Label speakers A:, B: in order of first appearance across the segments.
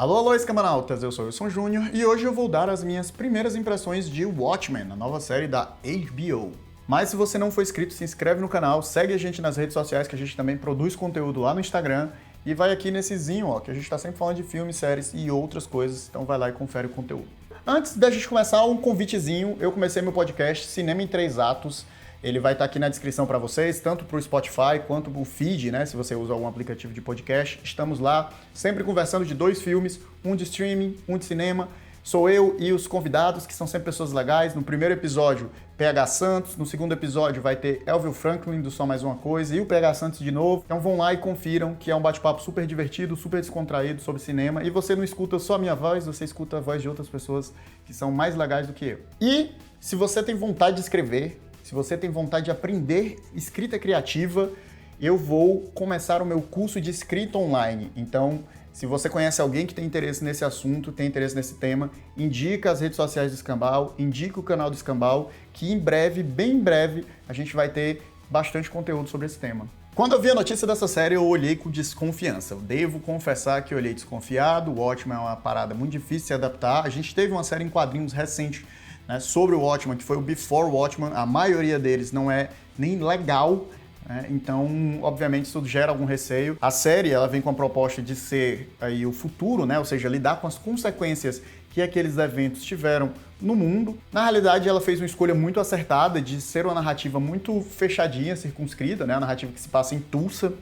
A: Alô, alô, escamanautas, eu sou o Wilson Júnior e hoje eu vou dar as minhas primeiras impressões de Watchmen, a nova série da HBO. Mas se você não for inscrito, se inscreve no canal, segue a gente nas redes sociais que a gente também produz conteúdo lá no Instagram e vai aqui nessezinho, ó, que a gente tá sempre falando de filmes, séries e outras coisas, então vai lá e confere o conteúdo. Antes da gente começar, um convitezinho, eu comecei meu podcast Cinema em 3 Atos. Ele vai estar aqui na descrição para vocês, tanto para o Spotify quanto para o feed, né? Se você usa algum aplicativo de podcast. Estamos lá, sempre conversando de 2 filmes, um de streaming, um de cinema. Sou eu e os convidados, que são sempre pessoas legais. No primeiro episódio, PH Santos. No segundo episódio vai ter Elvio Franklin, do Só Mais Uma Coisa, e o PH Santos de novo. Então vão lá e confiram, que é um bate-papo super divertido, super descontraído sobre cinema. E você não escuta só a minha voz, você escuta a voz de outras pessoas que são mais legais do que eu. E se você tem vontade de escrever, se você tem vontade de aprender escrita criativa, eu vou começar o meu curso de escrita online. Então, se você conhece alguém que tem interesse nesse assunto, tem interesse nesse tema, indica as redes sociais do Escambau, indica o canal do Escambau, que em breve, bem em breve, a gente vai ter bastante conteúdo sobre esse tema. Quando eu vi a notícia dessa série, eu olhei com desconfiança. Eu devo confessar que eu olhei desconfiado. O Watchmen é uma parada muito difícil de se adaptar. A gente teve uma série em quadrinhos recente, né, sobre o Watchmen, que foi o Before Watchmen. A maioria deles não é nem legal, né, então, obviamente, isso gera algum receio. A série ela vem com a proposta de ser aí o futuro, né, ou seja, lidar com as consequências que aqueles eventos tiveram no mundo. Na realidade, ela fez uma escolha muito acertada de ser uma narrativa muito fechadinha, circunscrita, né, a narrativa que se passa em Tulsa,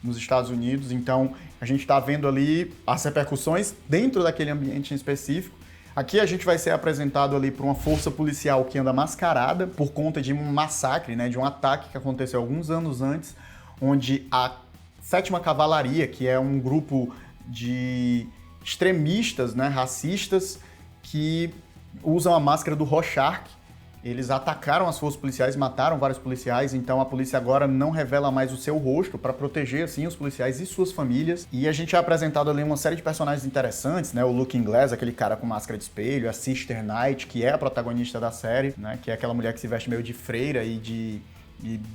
A: nos Estados Unidos. Então, a gente está vendo ali as repercussões dentro daquele ambiente em específico. Aqui a gente vai ser apresentado ali por uma força policial que anda mascarada por conta de um massacre, né, de um ataque que aconteceu alguns anos antes, onde a 7ª Cavalaria, que é um grupo de extremistas, né, racistas, que usam a máscara do Rorschach, eles atacaram as forças policiais, mataram vários policiais, então a polícia agora não revela mais o seu rosto para proteger, assim, os policiais e suas famílias. E a gente é apresentado ali uma série de personagens interessantes, né? O Looking Glass, aquele cara com máscara de espelho, a Sister Night, que é a protagonista da série, né? Que é aquela mulher que se veste meio de freira e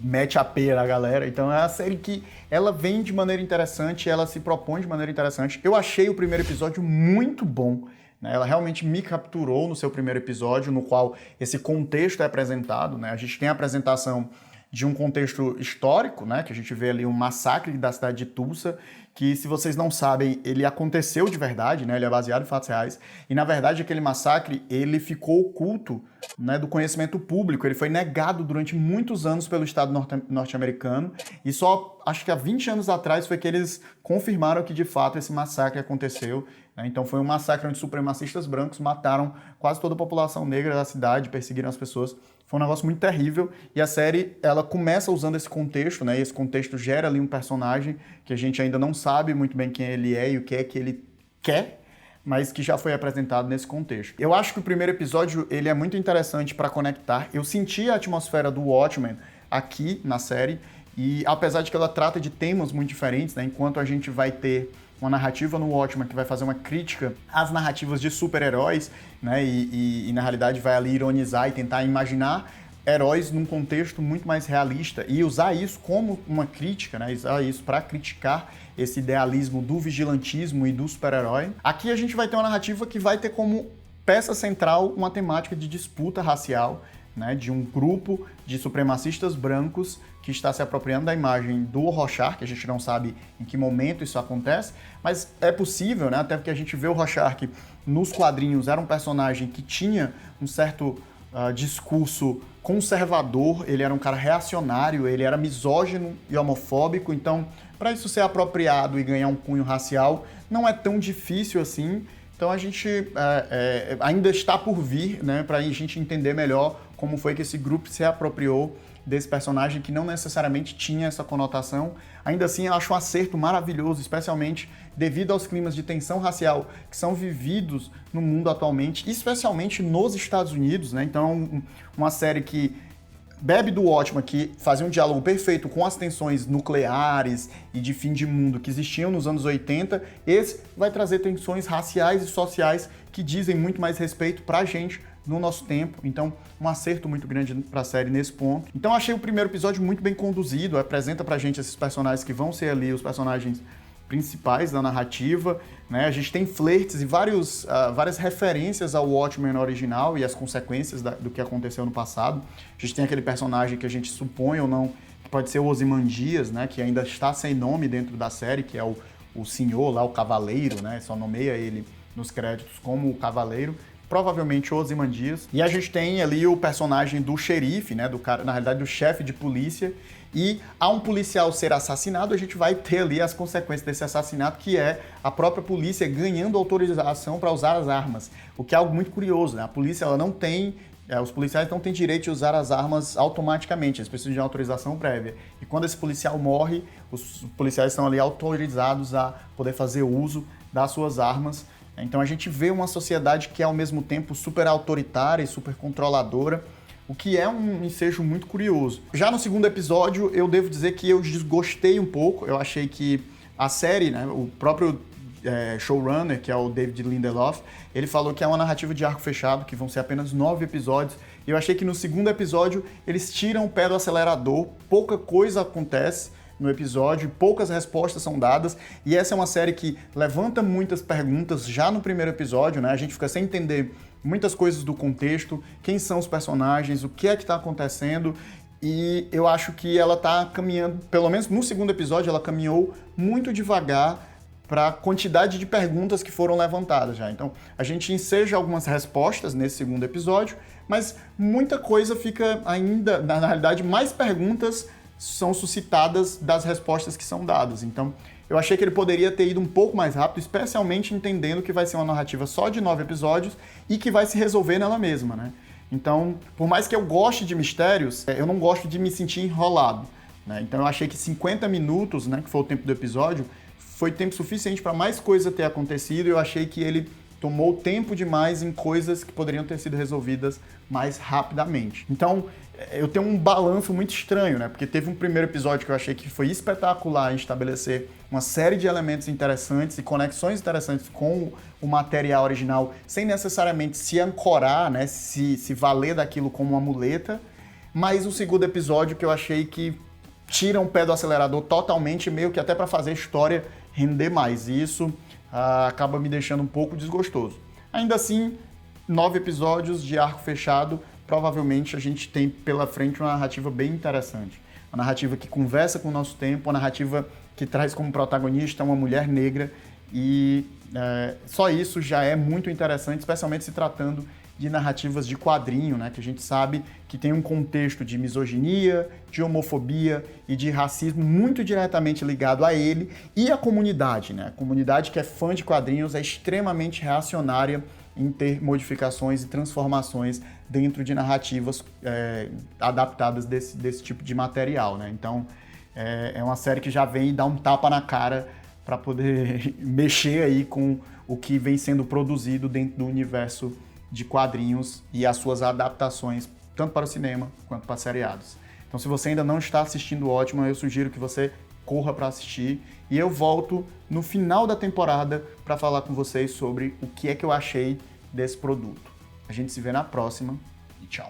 A: mete a pera a galera. Então é uma série que ela vem de maneira interessante, ela se propõe de maneira interessante. Eu achei o primeiro episódio muito bom. Ela realmente me capturou no seu primeiro episódio, no qual esse contexto é apresentado, né? A gente tem a apresentação de um contexto histórico, né? Que a gente vê ali um massacre da cidade de Tulsa, que, se vocês não sabem, ele aconteceu de verdade, né? Ele é baseado em fatos reais. E, na verdade, aquele massacre, ele ficou oculto, né, do conhecimento público. Ele foi negado durante muitos anos pelo Estado norte-americano. E só, acho que há 20 anos atrás, foi que eles confirmaram que, de fato, esse massacre aconteceu. Então foi um massacre onde supremacistas brancos mataram quase toda a população negra da cidade, perseguiram as pessoas. Foi um negócio muito terrível e a série ela começa usando esse contexto, né? E esse contexto gera ali um personagem que a gente ainda não sabe muito bem quem ele é e o que é que ele quer, mas que já foi apresentado nesse contexto. Eu acho que o primeiro episódio ele é muito interessante para conectar. Eu senti a atmosfera do Watchmen aqui na série e, apesar de que ela trata de temas muito diferentes, né? Enquanto a gente vai ter uma narrativa no Watchmen que vai fazer uma crítica às narrativas de super-heróis, né, e na realidade vai ali ironizar e tentar imaginar heróis num contexto muito mais realista e usar isso como uma crítica, né, usar isso para criticar esse idealismo do vigilantismo e do super-herói. Aqui a gente vai ter uma narrativa que vai ter como peça central uma temática de disputa racial, né, de um grupo de supremacistas brancos que está se apropriando da imagem do Rorschach, que a gente não sabe em que momento isso acontece, mas é possível, né, até porque a gente vê o Rorschach nos quadrinhos, era um personagem que tinha um certo discurso conservador, ele era um cara reacionário, ele era misógino e homofóbico, então, para isso ser apropriado e ganhar um cunho racial, não é tão difícil assim. Então a gente ainda está por vir, né, para a gente entender melhor como foi que esse grupo se apropriou desse personagem que não necessariamente tinha essa conotação. Ainda assim, eu acho um acerto maravilhoso, especialmente devido aos climas de tensão racial que são vividos no mundo atualmente, especialmente nos Estados Unidos, né? Então, uma série que bebe do Watchmen, que fazia um diálogo perfeito com as tensões nucleares e de fim de mundo que existiam nos anos 80, esse vai trazer tensões raciais e sociais que dizem muito mais respeito pra gente no nosso tempo. Então, um acerto muito grande pra série nesse ponto. Então, achei o primeiro episódio muito bem conduzido, apresenta pra gente esses personagens que vão ser ali os personagens principais da narrativa, né? A gente tem flertes e várias referências ao Watchmen original e as consequências do que aconteceu no passado. A gente tem aquele personagem que a gente supõe ou não que pode ser o Ozymandias, né? Que ainda está sem nome dentro da série, que é o senhor lá, o Cavaleiro, né? Só nomeia ele nos créditos como o Cavaleiro. Provavelmente Ozymandias. E a gente tem ali o personagem do xerife, né, do cara, na realidade do chefe de polícia, e ao um policial ser assassinado, a gente vai ter ali as consequências desse assassinato, que é a própria polícia ganhando autorização para usar as armas, o que é algo muito curioso, né? A polícia, ela não tem, os policiais não têm direito de usar as armas automaticamente, eles precisam de uma autorização prévia. E quando esse policial morre, os policiais estão ali autorizados a poder fazer uso das suas armas. Então a gente vê uma sociedade que é ao mesmo tempo super autoritária e super controladora, o que é um ensejo muito curioso. Já no segundo episódio, eu devo dizer que eu desgostei um pouco, eu achei que a série, né, o próprio showrunner, que é o David Lindelof, ele falou que é uma narrativa de arco fechado, que vão ser apenas 9 episódios, e eu achei que no segundo episódio eles tiram o pé do acelerador, pouca coisa acontece no episódio, poucas respostas são dadas, e essa é uma série que levanta muitas perguntas já no primeiro episódio, né? A gente fica sem entender muitas coisas do contexto, quem são os personagens, o que é que está acontecendo, e eu acho que ela está caminhando, pelo menos no segundo episódio, ela caminhou muito devagar para a quantidade de perguntas que foram levantadas já. Então, a gente enseja algumas respostas nesse segundo episódio, mas muita coisa fica ainda, na realidade, mais perguntas são suscitadas das respostas que são dadas. Então, eu achei que ele poderia ter ido um pouco mais rápido, especialmente entendendo que vai ser uma narrativa só de 9 episódios e que vai se resolver nela mesma, né? Então, por mais que eu goste de mistérios, eu não gosto de me sentir enrolado, né? Então, eu achei que 50 minutos, né, que foi o tempo do episódio, foi tempo suficiente para mais coisa ter acontecido, e eu achei que ele tomou tempo demais em coisas que poderiam ter sido resolvidas mais rapidamente. Então, eu tenho um balanço muito estranho, né? Porque teve um primeiro episódio que eu achei que foi espetacular em estabelecer uma série de elementos interessantes e conexões interessantes com o material original, sem necessariamente se ancorar, né? Se valer daquilo como uma muleta. Mas o segundo episódio que eu achei que tira um pé do acelerador totalmente, meio que até para fazer a história render mais. E isso acaba me deixando um pouco desgostoso. Ainda assim, 9 episódios de arco fechado, provavelmente a gente tem pela frente uma narrativa bem interessante. Uma narrativa que conversa com o nosso tempo, uma narrativa que traz como protagonista uma mulher negra, e só isso já é muito interessante, especialmente se tratando de narrativas de quadrinho, né, que a gente sabe que tem um contexto de misoginia, de homofobia e de racismo muito diretamente ligado a ele e à comunidade, né? A comunidade que é fã de quadrinhos é extremamente reacionária em ter modificações e transformações dentro de narrativas adaptadas desse tipo de material, né? Então, é uma série que já vem e dá um tapa na cara para poder mexer aí com o que vem sendo produzido dentro do universo de quadrinhos e as suas adaptações, tanto para o cinema quanto para seriados. Então, se você ainda não está assistindo o Watchmen, eu sugiro que você corra para assistir, e eu volto no final da temporada para falar com vocês sobre o que é que eu achei desse produto. A gente se vê na próxima e tchau!